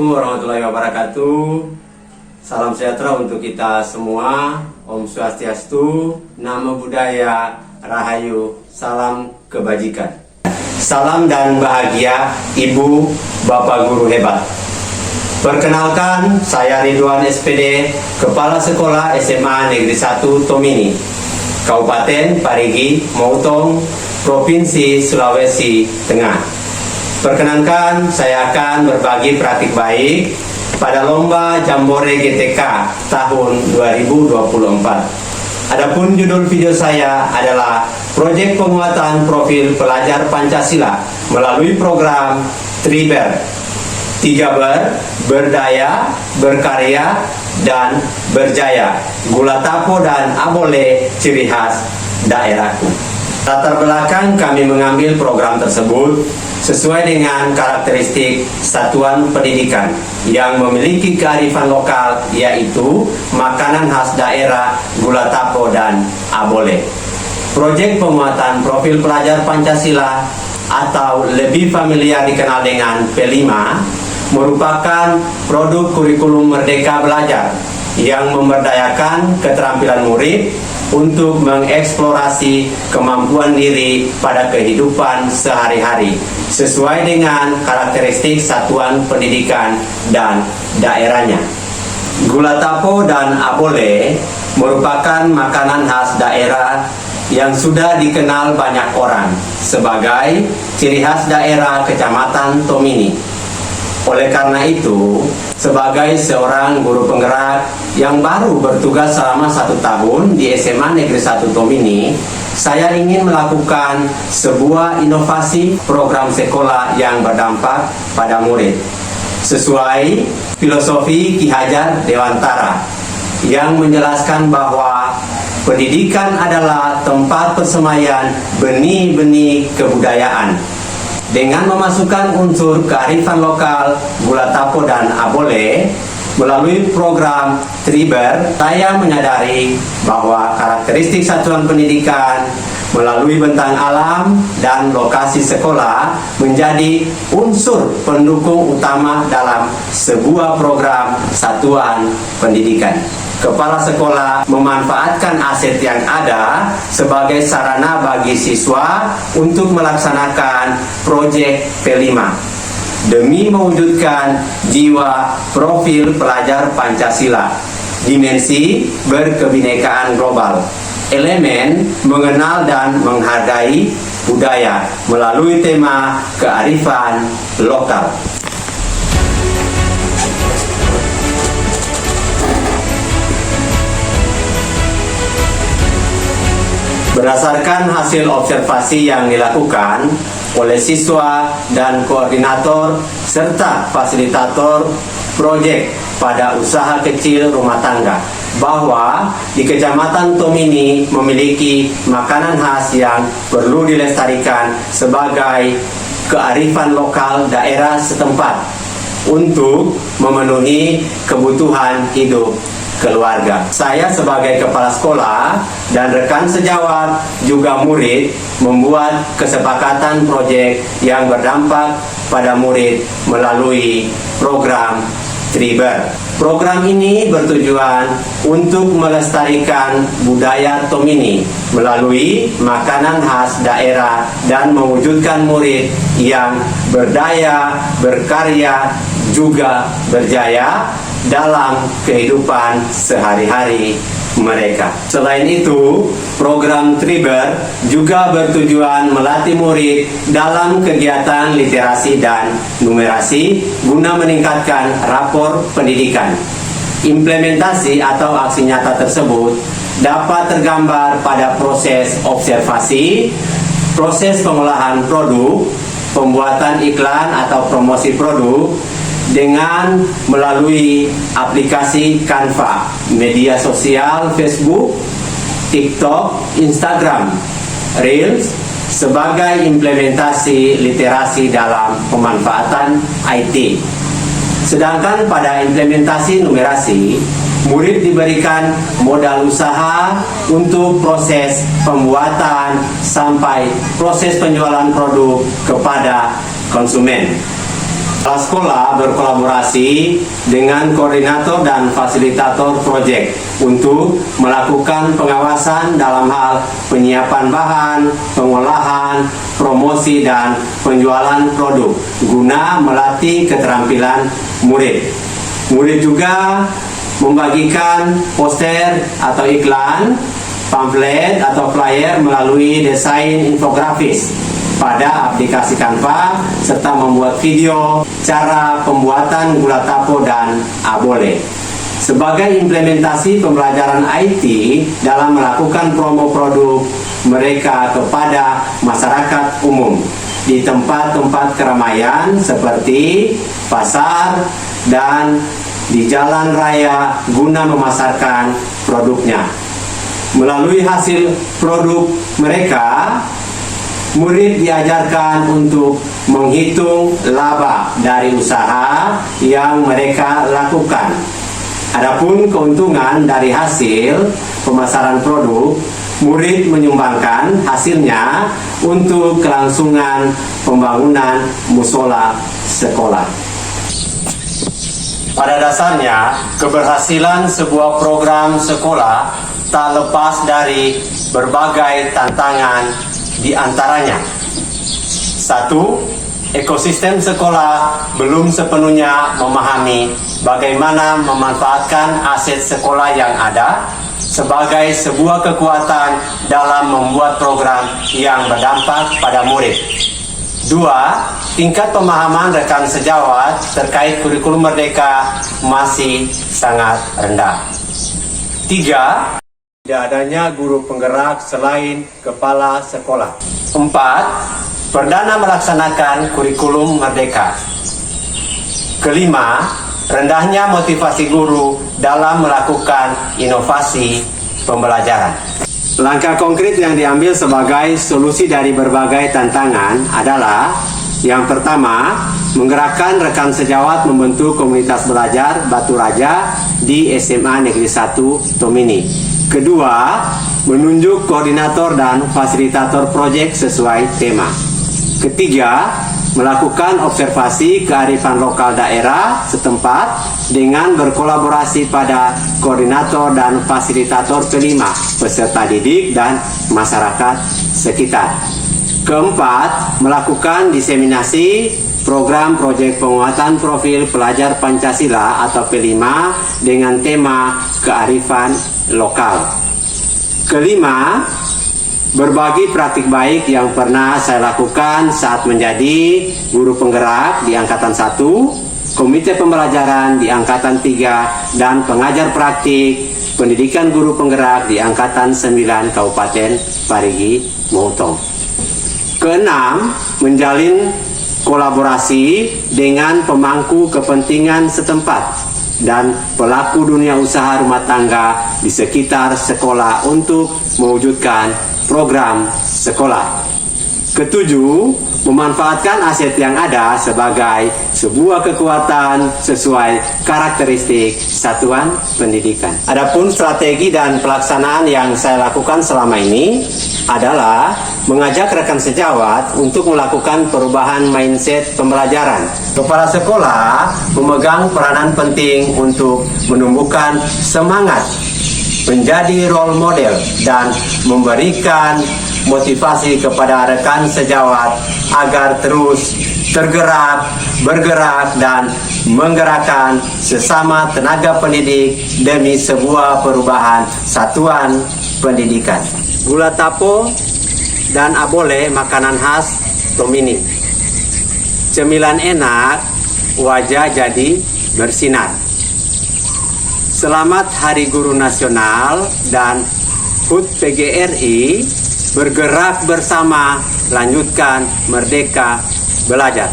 Assalamualaikum warahmatullahi wabarakatuh. Salam sejahtera untuk kita semua. Om Swastiastu, Namo Buddhaya, Rahayu, salam kebajikan. Salam dan bahagia Ibu, Bapak Guru hebat. Perkenalkan, saya Ridwan SPD, Kepala Sekolah SMA Negeri 1 Tomini, Kabupaten Parigi Motong, Provinsi Sulawesi Tengah. Perkenankan, saya akan berbagi praktik baik pada Lomba Jambore GTK tahun 2024. Adapun judul video saya adalah Proyek Penguatan Profil Pelajar Pancasila melalui program Triber. 3 berdaya, berkarya, dan berjaya. Gula Tapo dan Abole, ciri khas daerahku. Latar belakang kami mengambil program tersebut sesuai dengan karakteristik satuan pendidikan yang memiliki kearifan lokal, yaitu makanan khas daerah, gula tapo, dan abole. Proyek penguatan profil pelajar Pancasila atau lebih familiar dikenal dengan P5 merupakan produk kurikulum Merdeka Belajar yang memberdayakan keterampilan murid untuk mengeksplorasi kemampuan diri pada kehidupan sehari-hari sesuai dengan karakteristik satuan pendidikan dan daerahnya. Gula tapo dan abole merupakan makanan khas daerah yang sudah dikenal banyak orang sebagai ciri khas daerah Kecamatan Tomini. Oleh karena itu, sebagai seorang guru penggerak yang baru bertugas selama 1 tahun di SMA Negeri 1 Tomini, saya ingin melakukan sebuah inovasi program sekolah yang berdampak pada murid sesuai filosofi Ki Hajar Dewantara yang menjelaskan bahwa pendidikan adalah tempat persemaian benih-benih kebudayaan. Dengan memasukkan unsur kearifan lokal, gula tapo, dan abole melalui program Triber, saya menyadari bahwa karakteristik satuan pendidikan melalui bentang alam dan lokasi sekolah menjadi unsur pendukung utama dalam sebuah program satuan pendidikan. Kepala sekolah memanfaatkan aset yang ada sebagai sarana bagi siswa untuk melaksanakan proyek P5 demi mewujudkan jiwa profil pelajar Pancasila, dimensi berkebinekaan global, elemen mengenal dan menghargai budaya melalui tema kearifan lokal. Berdasarkan hasil observasi yang dilakukan oleh siswa dan koordinator serta fasilitator proyek pada usaha kecil rumah tangga, bahwa di Kecamatan Tomini memiliki makanan khas yang perlu dilestarikan sebagai kearifan lokal daerah setempat untuk memenuhi kebutuhan hidup keluarga. Saya sebagai kepala sekolah dan rekan sejawat juga murid membuat kesepakatan proyek yang berdampak pada murid melalui program Triber. Program ini bertujuan untuk melestarikan budaya Tomini melalui makanan khas daerah dan mewujudkan murid yang berdaya, berkarya, juga berjaya dalam kehidupan sehari-hari mereka. Selain itu, program Triber juga bertujuan melatih murid dalam kegiatan literasi dan numerasi guna meningkatkan rapor pendidikan. Implementasi atau aksi nyata tersebut dapat tergambar pada proses observasi, proses pengolahan produk, pembuatan iklan atau promosi produk, dengan melalui aplikasi Canva, media sosial Facebook, TikTok, Instagram, Reels, sebagai implementasi literasi dalam pemanfaatan IT. Sedangkan pada implementasi numerasi, murid diberikan modal usaha untuk proses pembuatan sampai proses penjualan produk kepada konsumen. Kepala sekolah berkolaborasi dengan koordinator dan fasilitator proyek untuk melakukan pengawasan dalam hal penyiapan bahan, pengolahan, promosi, dan penjualan produk guna melatih keterampilan murid. Murid juga membagikan poster atau iklan, pamflet atau flyer melalui desain infografis pada aplikasi Canva, serta membuat video cara pembuatan gula tapo dan abole. Sebagai implementasi pembelajaran IT dalam melakukan promo produk mereka kepada masyarakat umum di tempat-tempat keramaian seperti pasar dan di jalan raya guna memasarkan produknya. Melalui hasil produk mereka, murid diajarkan untuk menghitung laba dari usaha yang mereka lakukan. Adapun keuntungan dari hasil pemasaran produk, murid menyumbangkan hasilnya untuk kelangsungan pembangunan musola sekolah. Pada dasarnya, keberhasilan sebuah program sekolah tak lepas dari berbagai tantangan, di antaranya: 1. Ekosistem sekolah belum sepenuhnya memahami bagaimana memanfaatkan aset sekolah yang ada sebagai sebuah kekuatan dalam membuat program yang berdampak pada murid. 2. Tingkat pemahaman rekan sejawat terkait kurikulum merdeka masih sangat rendah. 3. Tidak adanya guru penggerak selain kepala sekolah. 4. Perdana melaksanakan kurikulum merdeka. 5. Rendahnya motivasi guru dalam melakukan inovasi pembelajaran. Langkah konkret yang diambil sebagai solusi dari berbagai tantangan adalah: yang pertama, menggerakkan rekan sejawat membentuk komunitas belajar Batu Raja di SMA Negeri 1 Tomini. Kedua, menunjuk koordinator dan fasilitator proyek sesuai tema. Ketiga, melakukan observasi kearifan lokal daerah setempat dengan berkolaborasi pada koordinator dan fasilitator. Kelima, peserta didik dan masyarakat sekitar. Keempat, melakukan diseminasi program proyek penguatan profil pelajar Pancasila atau P5 dengan tema kearifan lokal. Kelima, berbagi praktik baik yang pernah saya lakukan saat menjadi guru penggerak di Angkatan 1, Komite Pembelajaran di Angkatan 3, dan pengajar praktik pendidikan guru penggerak di Angkatan 9 Kabupaten Parigi Motong. Keenam, menjalin kolaborasi dengan pemangku kepentingan setempat dan pelaku dunia usaha rumah tangga di sekitar sekolah untuk mewujudkan program sekolah. Ketujuh, memanfaatkan aset yang ada sebagai sebuah kekuatan sesuai karakteristik satuan pendidikan. Adapun strategi dan pelaksanaan yang saya lakukan selama ini adalah mengajak rekan sejawat untuk melakukan perubahan mindset pembelajaran. Kepala sekolah memegang peranan penting untuk menumbuhkan semangat, menjadi role model, dan memberikan motivasi kepada rekan sejawat agar terus tergerak, bergerak, dan menggerakkan sesama tenaga pendidik demi sebuah perubahan satuan pendidikan. Gula tapo dan abole makanan khas Tomini. Cemilan enak, wajah jadi bersinar. Selamat Hari Guru Nasional dan HUT PGRI, bergerak bersama, lanjutkan merdeka belajar.